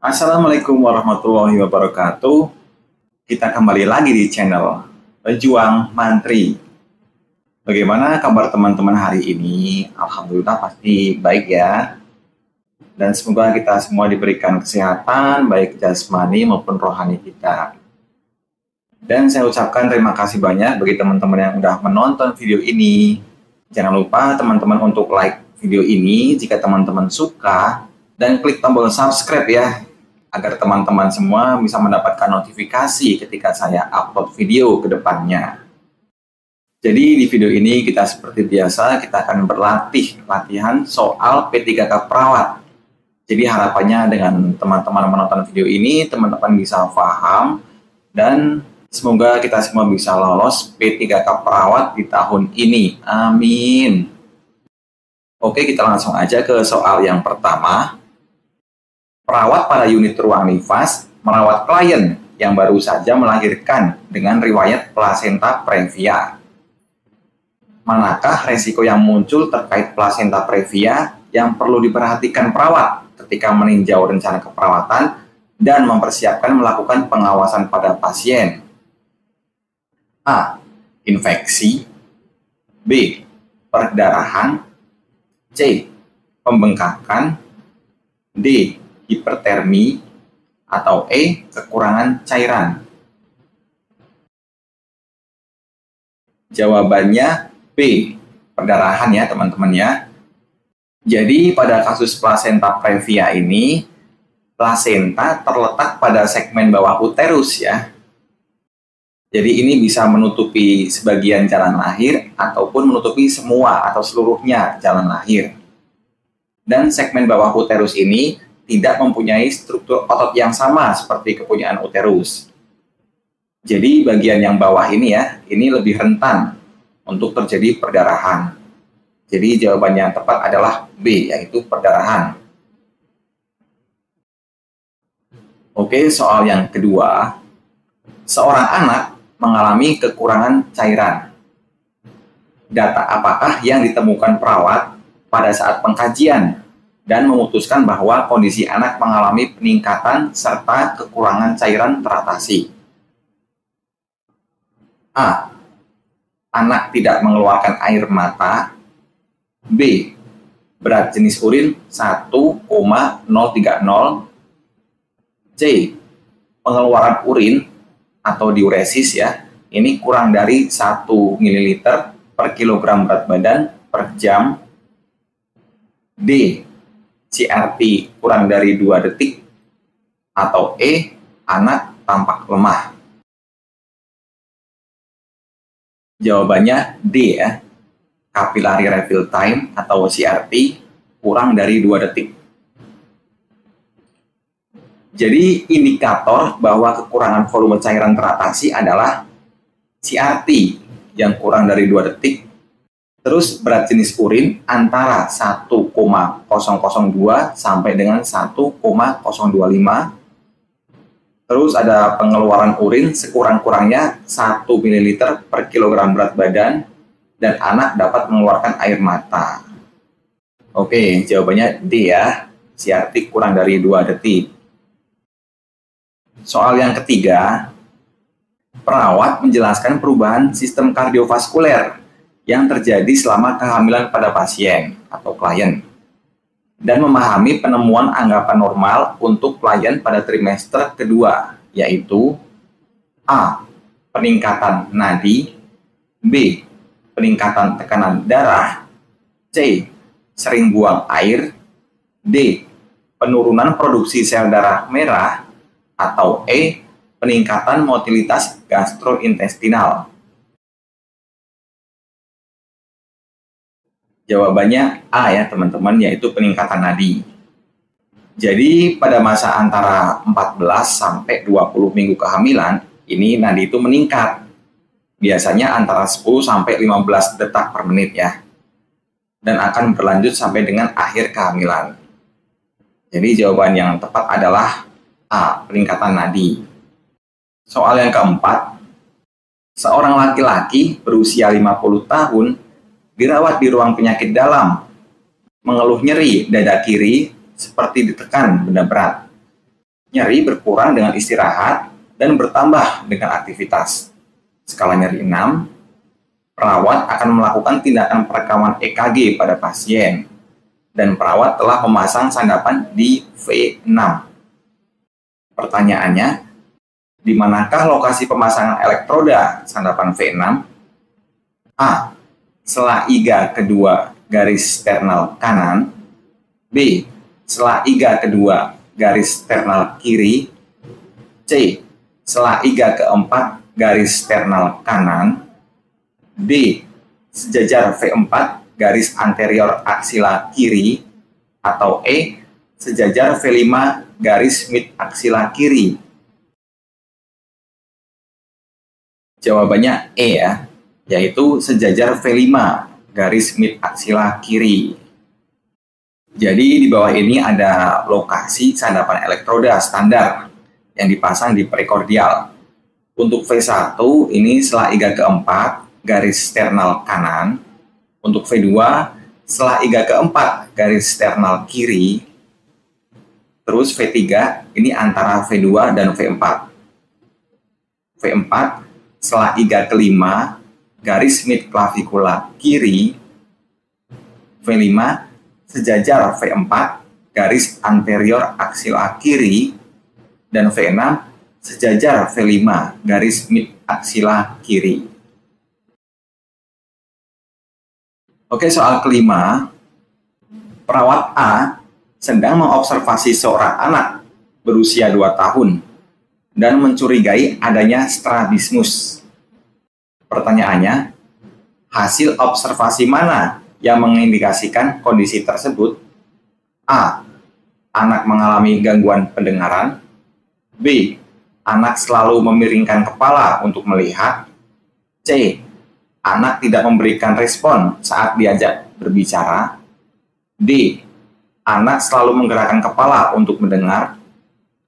Assalamualaikum warahmatullahi wabarakatuh. Kita kembali lagi di channel Pejuang Mantri. Bagaimana kabar teman-teman hari ini? Alhamdulillah pasti baik ya. Dan semoga kita semua diberikan kesehatan, baik jasmani maupun rohani kita. Dan saya ucapkan terima kasih banyak bagi teman-teman yang sudah menonton video ini. Jangan lupa teman-teman untuk like video ini jika teman-teman suka. Dan klik tombol subscribe ya, agar teman-teman semua bisa mendapatkan notifikasi ketika saya upload video ke depannya. Jadi di video ini kita seperti biasa, kita akan latihan soal P3K Perawat. Jadi harapannya dengan teman-teman menonton video ini, teman-teman bisa paham dan semoga kita semua bisa lolos P3K Perawat di tahun ini. Amin. Oke, kita langsung aja ke soal yang pertama. Perawat pada unit ruang nifas merawat klien yang baru saja melahirkan dengan riwayat plasenta previa. Manakah resiko yang muncul terkait plasenta previa yang perlu diperhatikan perawat ketika meninjau rencana keperawatan dan mempersiapkan melakukan pengawasan pada pasien? A. Infeksi. B. Perdarahan. C. Pembengkakan. D. Hipertermi. Atau E. Kekurangan cairan. Jawabannya B. Perdarahan ya teman-teman ya. Jadi pada kasus plasenta previa ini, plasenta terletak pada segmen bawah uterus ya. Jadi ini bisa menutupi sebagian jalan lahir ataupun menutupi semua atau seluruhnya jalan lahir. Dan segmen bawah uterus ini tidak mempunyai struktur otot yang sama seperti kepunyaan uterus. Jadi bagian yang bawah ini ya, ini lebih rentan untuk terjadi perdarahan. Jadi jawaban yang tepat adalah B, yaitu perdarahan. Oke, soal yang kedua. Seorang anak mengalami kekurangan cairan. Data apakah yang ditemukan perawat pada saat pengkajian dan memutuskan bahwa kondisi anak mengalami peningkatan serta kekurangan cairan teratasi? A. Anak tidak mengeluarkan air mata. B. Berat jenis urin 1,030. C. Pengeluaran urin atau diuresis ya, ini kurang dari 1 ml per kilogram berat badan per jam. D. CRP kurang dari 2 detik. Atau E. Anak tampak lemah. Jawabannya D ya, capillary refill time atau CRP kurang dari 2 detik. Jadi indikator bahwa kekurangan volume cairan teratasi adalah CRP yang kurang dari 2 detik, terus berat jenis urin antara 1,002 sampai dengan 1,025, terus ada pengeluaran urin sekurang-kurangnya 1 ml per kilogram berat badan, dan anak dapat mengeluarkan air mata. Oke, jawabannya D ya, CRP kurang dari 2 detik. Soal yang ketiga, perawat menjelaskan perubahan sistem kardiovaskuler yang terjadi selama kehamilan pada pasien atau klien, dan memahami penemuan anggapan normal untuk klien pada trimester kedua, yaitu A. Peningkatan nadi. B. Peningkatan tekanan darah. C. Sering buang air. D. Penurunan produksi sel darah merah. Atau E. Peningkatan motilitas gastrointestinal. Jawabannya A ya teman-teman, yaitu peningkatan nadi. Jadi pada masa antara 14 sampai 20 minggu kehamilan, ini nadi itu meningkat. Biasanya antara 10 sampai 15 detak per menit ya. Dan akan berlanjut sampai dengan akhir kehamilan. Jadi jawaban yang tepat adalah A. Peningkatan nadi. Soal yang keempat, seorang laki-laki berusia 50 tahun dirawat di ruang penyakit dalam, mengeluh nyeri dada kiri seperti ditekan benda berat. Nyeri berkurang dengan istirahat dan bertambah dengan aktivitas. Skala nyeri 6, perawat akan melakukan tindakan perekaman EKG pada pasien, dan perawat telah memasang sandapan di V6. Pertanyaannya, di manakah lokasi pemasangan elektroda sandapan V6? A. Sela iga kedua garis sternal kanan. B. Sela iga kedua garis sternal kiri. C. Sela iga keempat garis sternal kanan. D. Sejajar V4 garis anterior aksila kiri. Atau E. Sejajar V5 garis mid aksila kiri. Jawabannya E ya, yaitu sejajar V5 garis mid aksila kiri. Jadi di bawah ini ada lokasi sandapan elektroda standar yang dipasang di prekordial. Untuk V1 ini sela iga keempat garis sternal kanan. Untuk V2 sela iga keempat garis sternal kiri. Terus V3 ini antara V2 dan V4. V4 sela iga kelima garis mid clavicular kiri. V5 sejajar V4 garis anterior aksila kiri, dan V6 sejajar V5 garis mid aksila kiri. Oke, soal kelima, perawat A sedang mengobservasi seorang anak berusia 2 tahun dan mencurigai adanya strabismus. Pertanyaannya, hasil observasi mana yang mengindikasikan kondisi tersebut? A. Anak mengalami gangguan pendengaran. B. Anak selalu memiringkan kepala untuk melihat. C. Anak tidak memberikan respon saat diajak berbicara. D. Anak selalu menggerakkan kepala untuk mendengar.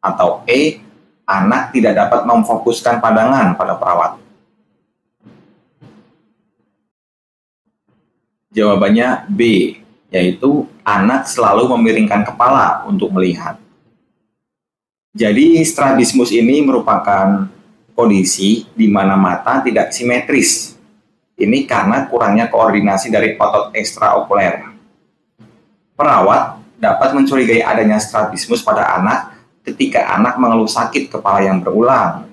Atau E. Anak tidak dapat memfokuskan pandangan pada perawat. Jawabannya B, yaitu anak selalu memiringkan kepala untuk melihat. Jadi strabismus ini merupakan kondisi di mana mata tidak simetris. Ini karena kurangnya koordinasi dari otot ekstraokuler. Perawat dapat mencurigai adanya strabismus pada anak ketika anak mengeluh sakit kepala yang berulang,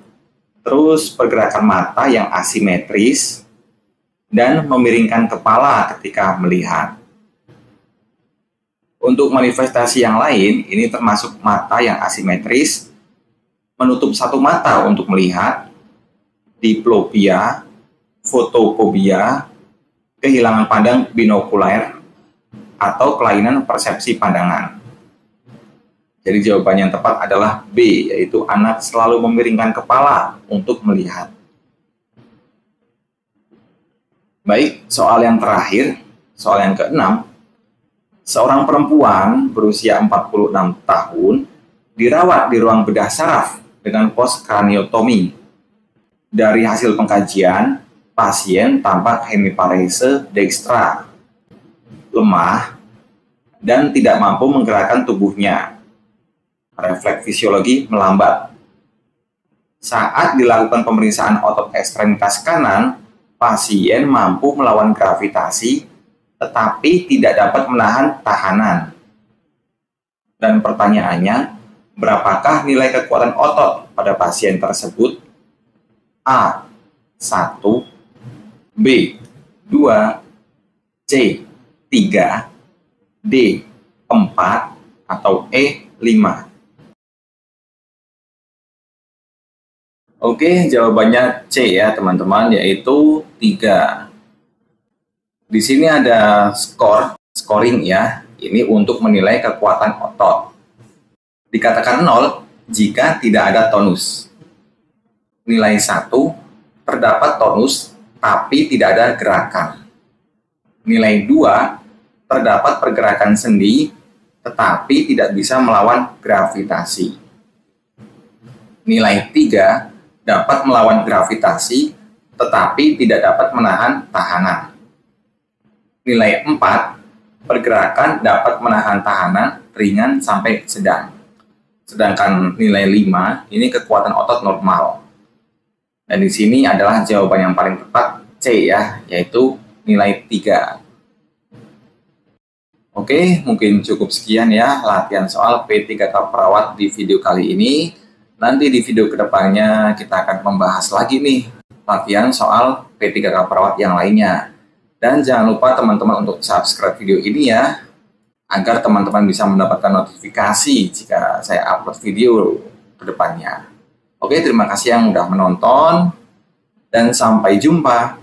terus pergerakan mata yang asimetris, dan memiringkan kepala ketika melihat. Untuk manifestasi yang lain, ini termasuk mata yang asimetris, menutup satu mata untuk melihat, diplopia, fotofobia, kehilangan pandang binokuler, atau kelainan persepsi pandangan. Jadi jawaban yang tepat adalah B, yaitu anak selalu memiringkan kepala untuk melihat. Baik, soal yang terakhir, soal yang ke-6. Seorang perempuan berusia 46 tahun dirawat di ruang bedah saraf dengan postkraniotomi. Dari hasil pengkajian, pasien tampak hemiparese dekstra, lemah, dan tidak mampu menggerakkan tubuhnya. Refleks fisiologi melambat. Saat dilakukan pemeriksaan otot ekstremitas kanan, pasien mampu melawan gravitasi, tetapi tidak dapat menahan tahanan. Dan pertanyaannya, berapakah nilai kekuatan otot pada pasien tersebut? A. 1, B. 2, C. 3, D. 4, atau E. 5. Oke, jawabannya C ya teman-teman, yaitu 3. Di sini ada scoring ya, ini untuk menilai kekuatan otot. Dikatakan 0 jika tidak ada tonus. Nilai 1, terdapat tonus tapi tidak ada gerakan. Nilai 2, terdapat pergerakan sendi tetapi tidak bisa melawan gravitasi. Nilai 3, dapat melawan gravitasi, tetapi tidak dapat menahan tahanan. Nilai 4, pergerakan dapat menahan tahanan ringan sampai sedang. Sedangkan nilai 5 ini kekuatan otot normal. Dan di sini adalah jawaban yang paling tepat C ya, yaitu nilai 3. Oke, mungkin cukup sekian ya latihan soal P3K perawat di video kali ini. Nanti di video kedepannya kita akan membahas lagi nih latihan soal P3K perawat yang lainnya. Dan jangan lupa teman-teman untuk subscribe video ini ya, agar teman-teman bisa mendapatkan notifikasi jika saya upload video ke depannya. Oke, terima kasih yang udah menonton dan sampai jumpa.